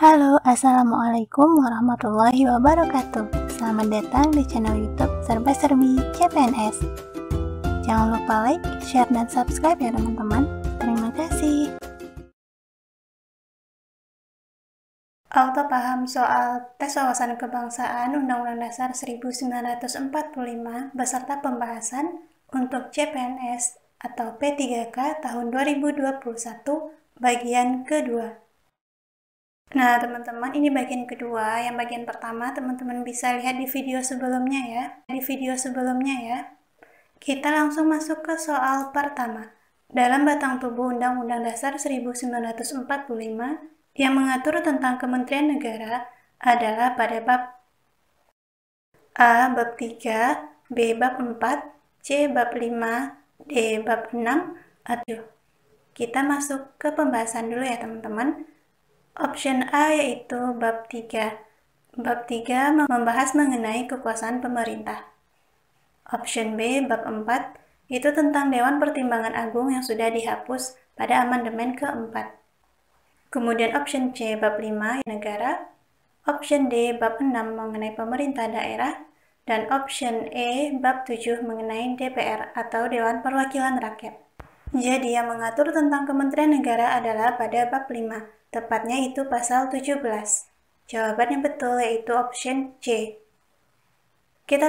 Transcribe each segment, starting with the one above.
Halo, Assalamualaikum warahmatullahi wabarakatuh. Selamat datang di channel YouTube Serba Serbi CPNS. Jangan lupa like, share, dan subscribe ya teman-teman. Terima kasih. Auto paham soal tes wawasan kebangsaan Undang-Undang Dasar 1945 beserta pembahasan untuk CPNS atau P3K tahun 2021 bagian kedua. Nah, teman-teman, ini bagian kedua. Yang bagian pertama, teman-teman bisa lihat di video sebelumnya ya. Kita langsung masuk ke soal pertama. Dalam batang tubuh Undang-Undang Dasar 1945 yang mengatur tentang Kementerian Negara adalah pada bab A. Bab 3, B. Bab 4, C. Bab 5, D. Bab 6, atau kita masuk ke pembahasan dulu ya teman-teman. Option A yaitu bab 3. Bab 3 membahas mengenai kekuasaan pemerintah. Option B, bab 4, itu tentang Dewan Pertimbangan Agung yang sudah dihapus pada amandemen keempat. Kemudian option C, bab 5, negara. Option D, bab 6, mengenai pemerintah daerah. Dan option E, bab 7, mengenai DPR atau Dewan Perwakilan Rakyat. Jadi yang mengatur tentang Kementerian Negara adalah pada bab 5, tepatnya itu pasal 17. Jawaban yang betul yaitu option C. Kita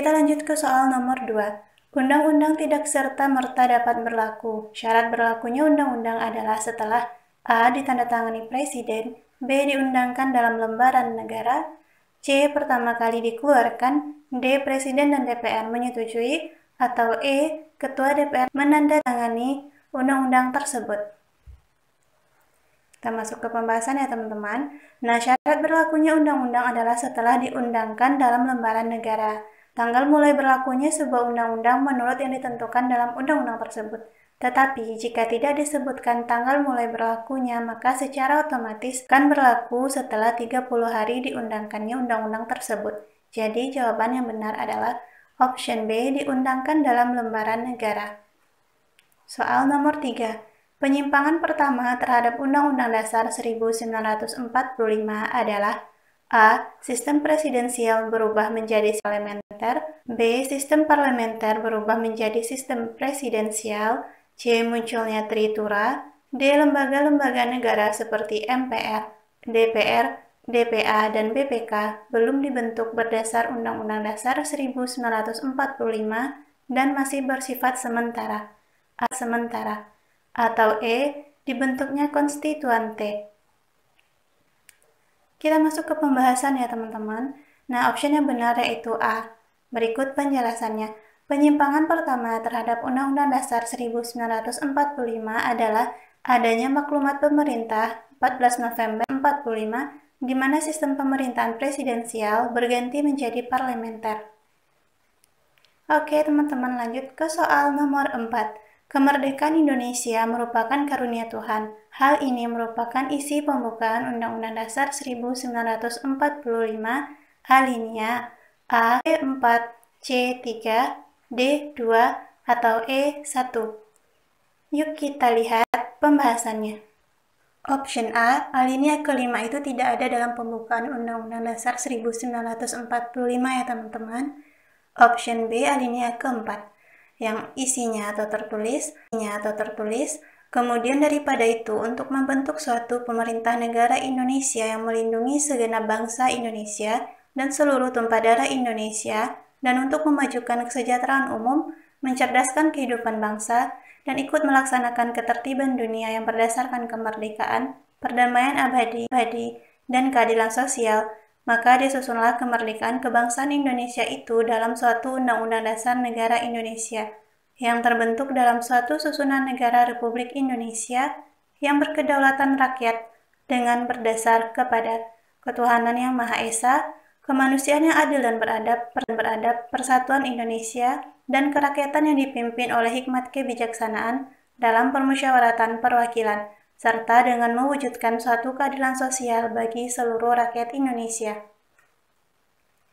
lanjut ke soal nomor 2. Undang-undang tidak serta-merta dapat berlaku. Syarat berlakunya undang-undang adalah setelah A. ditandatangani Presiden, B. diundangkan dalam lembaran negara, C. pertama kali dikeluarkan, D. Presiden dan DPR menyetujui, atau E. Ketua DPR menandatangani undang-undang tersebut. Kita masuk ke pembahasan ya teman-teman. Nah, syarat berlakunya undang-undang adalah setelah diundangkan dalam lembaran negara. Tanggal mulai berlakunya sebuah undang-undang menurut yang ditentukan dalam undang-undang tersebut. Tetapi, jika tidak disebutkan tanggal mulai berlakunya, maka secara otomatis akan berlaku setelah 30 hari diundangkannya undang-undang tersebut. Jadi, jawaban yang benar adalah option B, diundangkan dalam lembaran negara. Soal nomor 3. Penyimpangan pertama terhadap Undang-Undang Dasar 1945 adalah A. Sistem presidensial berubah menjadi parlementer, B. Sistem parlementer berubah menjadi sistem presidensial, C. Munculnya tritura, D. Lembaga-lembaga negara seperti MPR, DPR, DPA, dan BPK belum dibentuk berdasar Undang-Undang Dasar 1945 dan masih bersifat sementara. A. Sementara. Atau E. Dibentuknya konstituante. Kita masuk ke pembahasan ya teman-teman. Nah, option yang benar yaitu A. Berikut penjelasannya. Penyimpangan pertama terhadap Undang-Undang Dasar 1945 adalah adanya maklumat pemerintah 14 November 1945 di mana sistem pemerintahan presidensial berganti menjadi parlementer. Oke teman-teman, lanjut ke soal nomor 4. Kemerdekaan Indonesia merupakan karunia Tuhan. Hal ini merupakan isi pembukaan Undang-Undang Dasar 1945 alinea A, E4, C3, D2, atau E1. Yuk kita lihat pembahasannya. Option A, alinea kelima itu tidak ada dalam pembukaan Undang-Undang Dasar 1945 ya teman-teman. Option B, alinea keempat, yang isinya atau tertulis, kemudian daripada itu untuk membentuk suatu pemerintah negara Indonesia yang melindungi segenap bangsa Indonesia dan seluruh tumpah darah Indonesia, dan untuk memajukan kesejahteraan umum, mencerdaskan kehidupan bangsa, dan ikut melaksanakan ketertiban dunia yang berdasarkan kemerdekaan, perdamaian abadi, dan keadilan sosial, maka disusunlah kemerdekaan kebangsaan Indonesia itu dalam suatu Undang-Undang Dasar Negara Indonesia yang terbentuk dalam suatu susunan negara Republik Indonesia yang berkedaulatan rakyat dengan berdasar kepada ketuhanan yang Maha Esa, kemanusiaan yang adil dan beradab, persatuan Indonesia, dan kerakyatan yang dipimpin oleh hikmat kebijaksanaan dalam permusyawaratan perwakilan, serta dengan mewujudkan suatu keadilan sosial bagi seluruh rakyat Indonesia.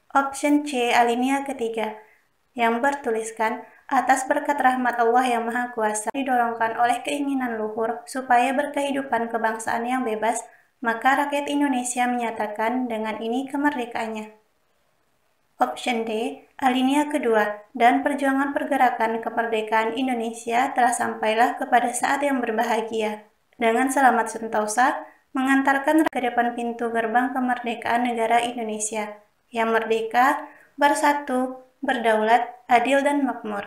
Option C, alinea ketiga, yang bertuliskan, atas berkat rahmat Allah yang Maha Kuasa, didorongkan oleh keinginan luhur supaya berkehidupan kebangsaan yang bebas, maka rakyat Indonesia menyatakan dengan ini kemerdekaannya. Option D, alinea kedua, dan perjuangan pergerakan kemerdekaan Indonesia telah sampailah kepada saat yang berbahagia, dengan selamat sentosa, mengantarkan ke depan pintu gerbang kemerdekaan negara Indonesia, yang merdeka, bersatu, berdaulat, adil dan makmur.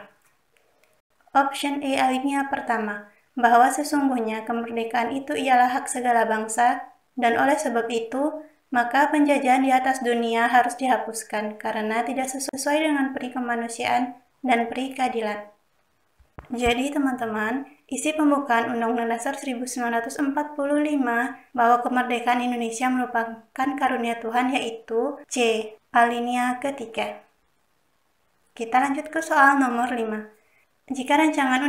Option E alinea pertama, bahwa sesungguhnya kemerdekaan itu ialah hak segala bangsa, dan oleh sebab itu, maka penjajahan di atas dunia harus dihapuskan karena tidak sesuai dengan peri kemanusiaan dan peri keadilan. Jadi teman-teman, isi pembukaan Undang-Undang Dasar 1945 bahwa kemerdekaan Indonesia merupakan karunia Tuhan yaitu C, alinea ketiga. Kita lanjut ke soal nomor 5. Jika rancangan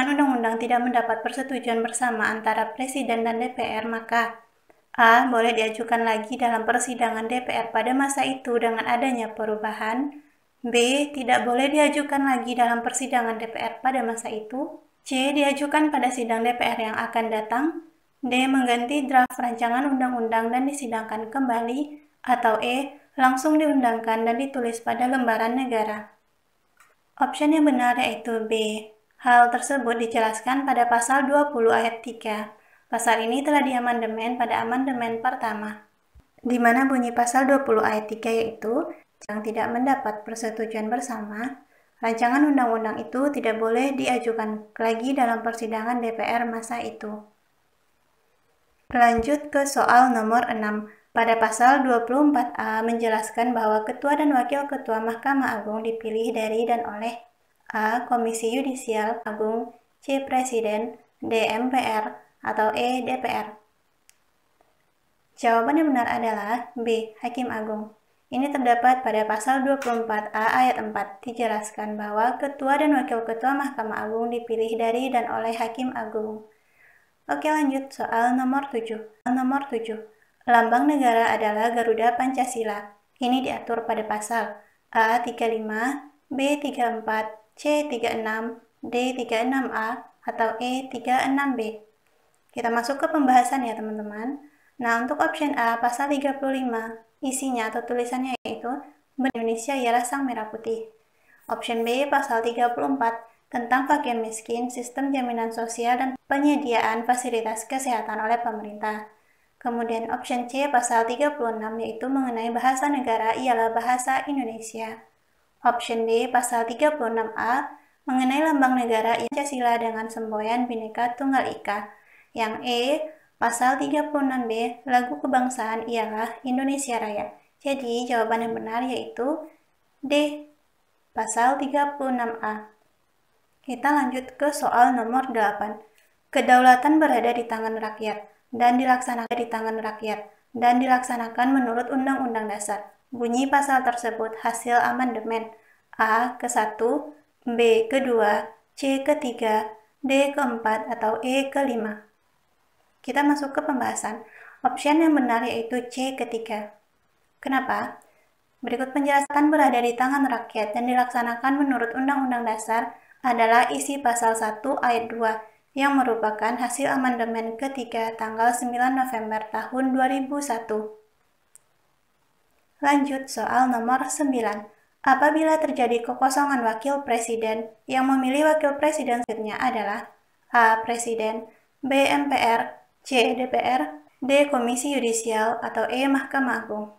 undang-undang tidak mendapat persetujuan bersama antara Presiden dan DPR, maka A. Boleh diajukan lagi dalam persidangan DPR pada masa itu dengan adanya perubahan. B. Tidak boleh diajukan lagi dalam persidangan DPR pada masa itu. C. Diajukan pada sidang DPR yang akan datang. D. Mengganti draft rancangan undang-undang dan disidangkan kembali. Atau E. Langsung diundangkan dan ditulis pada lembaran negara. Option yang benar yaitu B. Hal tersebut dijelaskan pada pasal 20 ayat 3. Pasal ini telah diamandemen pada amandemen pertama, di mana bunyi pasal 20 ayat 3 yaitu, yang tidak mendapat persetujuan bersama, rancangan undang-undang itu tidak boleh diajukan lagi dalam persidangan DPR masa itu. Lanjut ke soal nomor 6. Pada pasal 24A menjelaskan bahwa Ketua dan Wakil Ketua Mahkamah Agung dipilih dari dan oleh A. Komisi Yudisial Agung, C. Presiden, D. MPR, atau E. DPR. Jawaban yang benar adalah B. Hakim Agung. Ini terdapat pada pasal 24A ayat 4, dijelaskan bahwa Ketua dan Wakil Ketua Mahkamah Agung dipilih dari dan oleh Hakim Agung. Oke, lanjut soal nomor 7. Lambang negara adalah Garuda Pancasila. Ini diatur pada pasal A35, B34, C36, D36A, atau E36B. Kita masuk ke pembahasan ya teman-teman. Nah, untuk option A, pasal 35, isinya atau tulisannya yaitu Indonesia ialah sang merah putih. Option B, pasal 34, tentang fakir miskin, sistem jaminan sosial dan penyediaan fasilitas kesehatan oleh pemerintah. Kemudian option C pasal 36 yaitu mengenai bahasa negara ialah bahasa Indonesia. Option D pasal 36A mengenai lambang negara ialah Pancasila dengan semboyan Bhinneka Tunggal Ika. Yang E pasal 36B lagu kebangsaan ialah Indonesia Raya. Jadi jawaban yang benar yaitu D pasal 36A. Kita lanjut ke soal nomor 8. Kedaulatan berada di tangan rakyat dan dilaksanakan menurut Undang-Undang Dasar. Bunyi pasal tersebut hasil amandemen A ke-1, B ke-2, C ke-3, D ke-4, atau E ke-5. Kita masuk ke pembahasan. Option yang benar yaitu C ke-3. Kenapa? Berikut penjelasan berada di tangan rakyat dan dilaksanakan menurut Undang-Undang Dasar adalah isi pasal 1 ayat 2 yang merupakan hasil amandemen ketiga tanggal 9 November tahun 2001. Lanjut soal nomor 9. Apabila terjadi kekosongan wakil presiden, yang memilih wakil presiden selanjutnya adalah A. Presiden, B. MPR, C. DPR, D. Komisi Yudisial, atau E. Mahkamah Agung.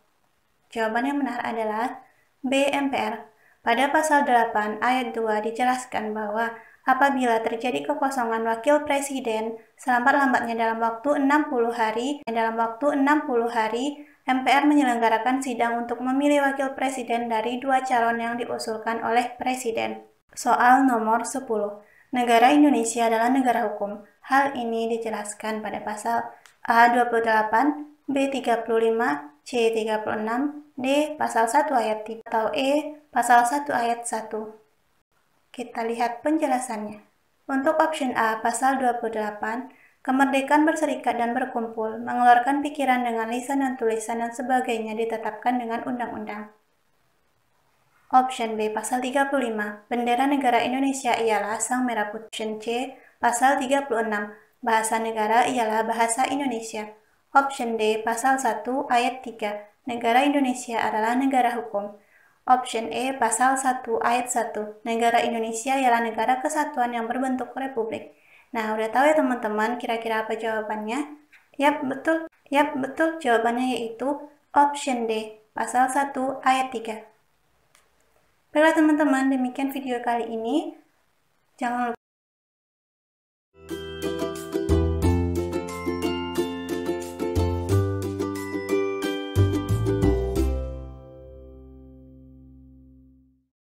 Jawaban yang benar adalah B. MPR. Pada pasal 8 ayat 2 dijelaskan bahwa apabila terjadi kekosongan wakil presiden selambat-lambatnya dalam waktu 60 hari, MPR menyelenggarakan sidang untuk memilih wakil presiden dari dua calon yang diusulkan oleh presiden. Soal nomor 10. Negara Indonesia adalah negara hukum. Hal ini dijelaskan pada pasal A28, B35, C36, D pasal 1 ayat 3, atau E pasal 1 ayat 1. Kita lihat penjelasannya. Untuk option A, pasal 28, kemerdekaan berserikat dan berkumpul, mengeluarkan pikiran dengan lisan dan tulisan dan sebagainya ditetapkan dengan undang-undang. Option B, pasal 35, bendera negara Indonesia ialah sang merah putih. Option C, pasal 36, Bahasa negara ialah bahasa Indonesia. Option D, pasal 1 ayat 3. Negara Indonesia adalah negara hukum. Option E, pasal 1 ayat 1. Negara Indonesia ialah negara kesatuan yang berbentuk republik. Nah, udah tahu ya teman-teman kira-kira apa jawabannya? Yap, betul. Jawabannya yaitu option D, pasal 1 ayat 3. Baiklah teman-teman, demikian video kali ini. Jangan lupa